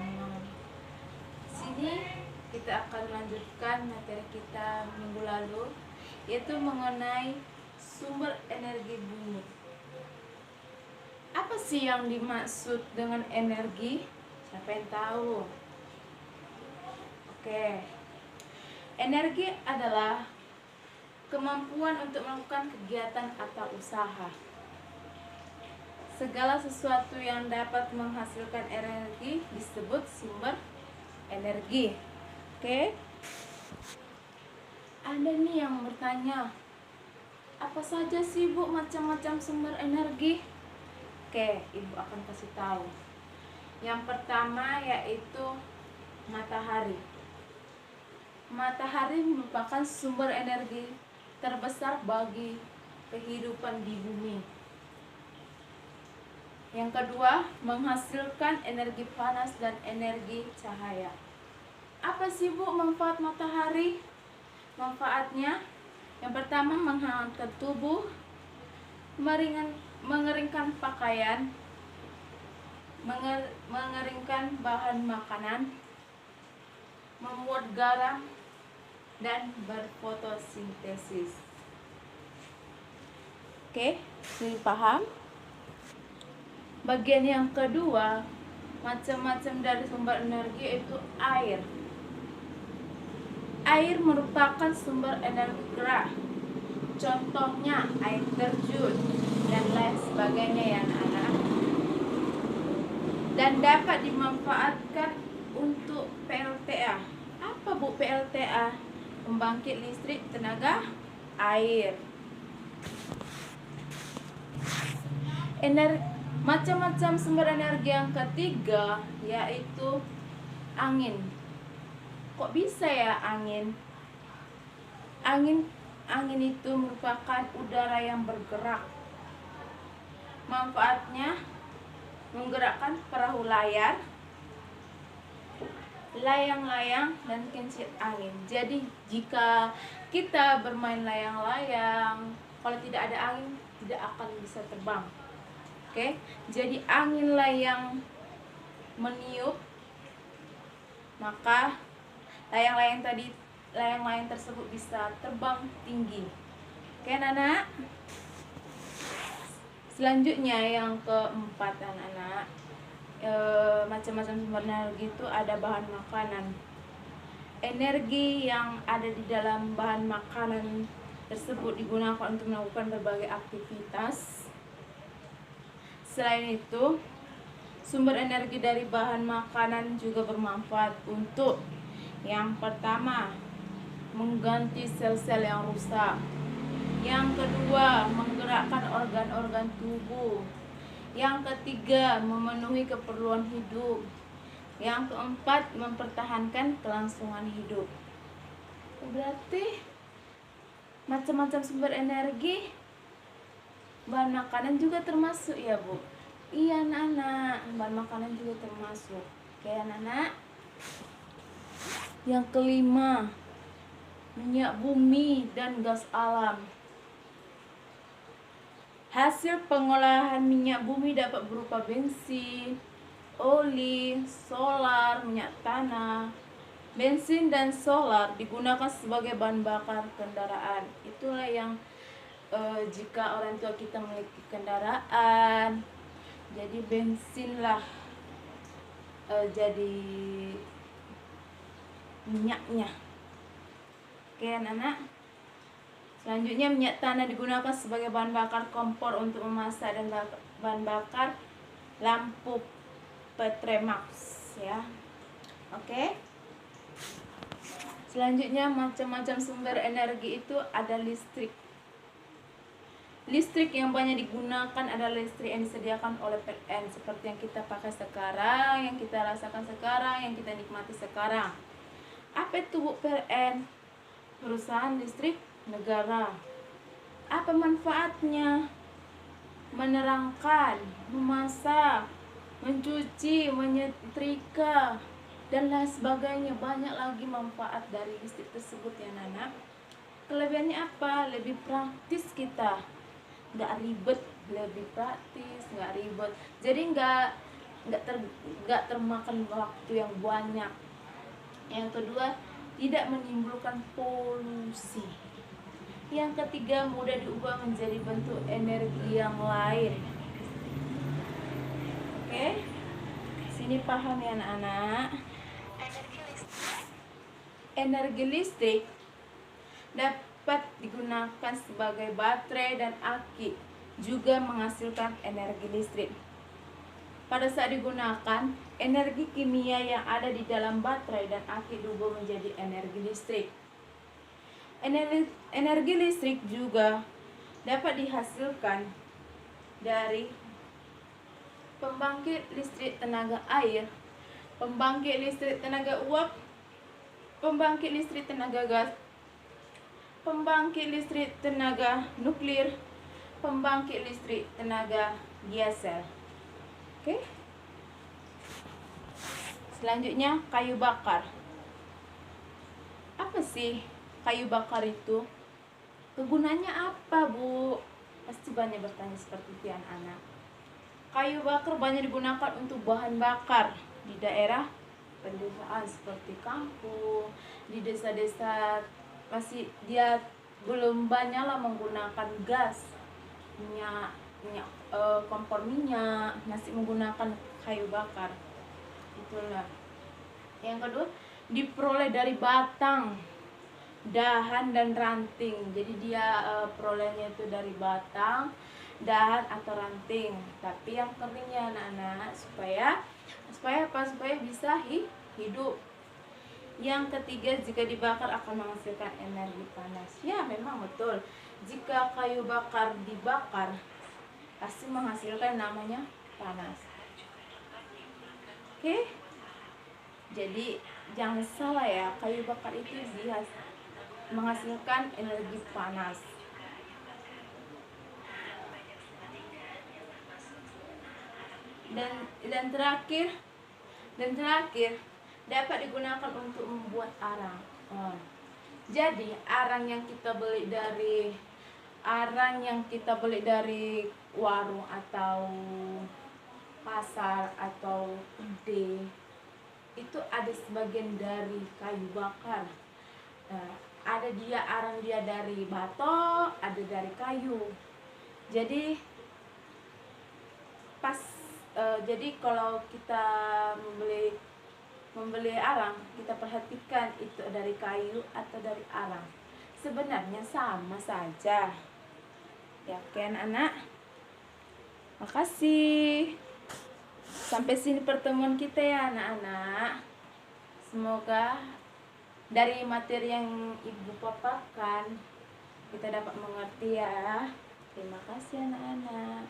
teman-teman. Sini kita akan melanjutkan materi kita minggu lalu, yaitu mengenai sumber energi bumi. Apa sih yang dimaksud dengan energi? Siapa yang tahu? Oke. Energi adalah kemampuan untuk melakukan kegiatan atau usaha. Segala sesuatu yang dapat menghasilkan energi disebut sumber energi. Oke. Ada nih yang bertanya, apa saja sih Bu macam-macam sumber energi? Oke, Ibu akan kasih tahu. Yang pertama yaitu matahari. Matahari merupakan sumber energi terbesar bagi kehidupan di bumi. Yang kedua, menghasilkan energi panas dan energi cahaya. Apa sih Bu manfaat matahari? Manfaatnya yang pertama menghangatkan tubuh, mengeringkan pakaian, mengeringkan bahan makanan, membuat garam, dan berfotosintesis. Oke, sudah paham? Bagian yang kedua, macam-macam dari sumber energi itu air. Air merupakan sumber energi gerak. Contohnya air terjun dan lain sebagainya ya anak-anak. Dan dapat dimanfaatkan untuk PLTA. Apa Bu PLTA? Pembangkit listrik tenaga air. Macam-macam sumber energi yang ketiga yaitu angin. Kok bisa ya angin? Angin itu merupakan udara yang bergerak. Manfaatnya menggerakkan perahu layar, layang-layang, dan kincir angin. Jadi jika kita bermain layang-layang, kalau tidak ada angin tidak akan bisa terbang. Oke, jadi anginlah yang meniup, maka layang-layang tersebut bisa terbang tinggi. Oke anak-anak. Selanjutnya yang keempat anak-anak, macam-macam sumber energi itu ada bahan makanan. Energi yang ada di dalam bahan makanan tersebut digunakan untuk melakukan berbagai aktivitas. Selain itu, sumber energi dari bahan makanan juga bermanfaat untuk yang pertama, mengganti sel-sel yang rusak. Yang kedua, menggerakkan organ-organ tubuh. Yang ketiga, memenuhi keperluan hidup. Yang keempat, mempertahankan kelangsungan hidup. Berarti macam-macam sumber energi, bahan makanan juga termasuk ya Bu? Iya anak-anak, bahan makanan juga termasuk. Oke anak-anak. Yang kelima, minyak bumi dan gas alam. Hasil pengolahan minyak bumi dapat berupa bensin, oli, solar, minyak tanah. Bensin dan solar digunakan sebagai bahan bakar kendaraan. Itulah yang jika orang tua kita memiliki kendaraan, jadi bensinlah jadi minyaknya. Oke anak-anak. Selanjutnya minyak tanah digunakan sebagai bahan bakar kompor untuk memasak dan bahan bakar lampu Petremax ya. Oke. Selanjutnya macam-macam sumber energi itu ada listrik. Listrik yang banyak digunakan adalah listrik yang disediakan oleh PLN, seperti yang kita pakai sekarang, yang kita rasakan sekarang, yang kita nikmati sekarang. Apa itu Bu PLN? Perusahaan listrik negara. Apa manfaatnya? Menerangkan, memasak, mencuci, menyetrika, dan lain sebagainya. Banyak lagi manfaat dari listrik tersebut ya Nana. Kelebihannya apa? Lebih praktis kita, nggak ribet, lebih praktis, nggak ribet. Jadi nggak nggak termakan waktu yang banyak. Yang kedua, tidak menimbulkan polusi. Yang ketiga, mudah diubah menjadi bentuk energi yang lain. Oke, sini paham ya anak-anak. Energi listrik dapat digunakan sebagai baterai dan aki, juga menghasilkan energi listrik. Pada saat digunakan, energi kimia yang ada di dalam baterai dan aki diubah menjadi energi listrik. Energi listrik juga dapat dihasilkan dari pembangkit listrik tenaga air, pembangkit listrik tenaga uap, pembangkit listrik tenaga gas, pembangkit listrik tenaga nuklir, pembangkit listrik tenaga diesel. Oke. Selanjutnya, kayu bakar. Apa sih kayu bakar itu? Kegunaannya apa, Bu? Pasti banyak bertanya seperti itu anak-anak. Kayu bakar banyak digunakan untuk bahan bakar di daerah pedesaan seperti kampung, di desa-desa masih dia belum banyaklah menggunakan gas, minyak kompor minyak, masih menggunakan kayu bakar. Itulah. Yang kedua, diperoleh dari batang, dahan dan ranting. Jadi dia perolehnya itu dari batang, dahan atau ranting. Tapi yang keringnya anak-anak supaya apa? Supaya bisa hidup. Yang ketiga, jika dibakar akan menghasilkan energi panas. Ya, memang betul. Jika kayu bakar dibakar pasti menghasilkan namanya panas. Oke. Jadi jangan salah ya, kayu bakar itu menghasilkan energi panas. Dan terakhir dapat digunakan untuk membuat arang. Jadi arang yang kita beli dari warung atau pasar atau gede, itu ada sebagian dari kayu bakar. Ada arang dia dari batu, ada dari kayu. Jadi jadi kalau kita membeli arang, kita perhatikan itu dari kayu atau dari arang. Sebenarnya sama saja. Ya kan anak? Makasih. Sampai sini pertemuan kita ya anak-anak. Semoga dari materi yang Ibu paparkan kita dapat mengerti ya. Terima kasih anak-anak.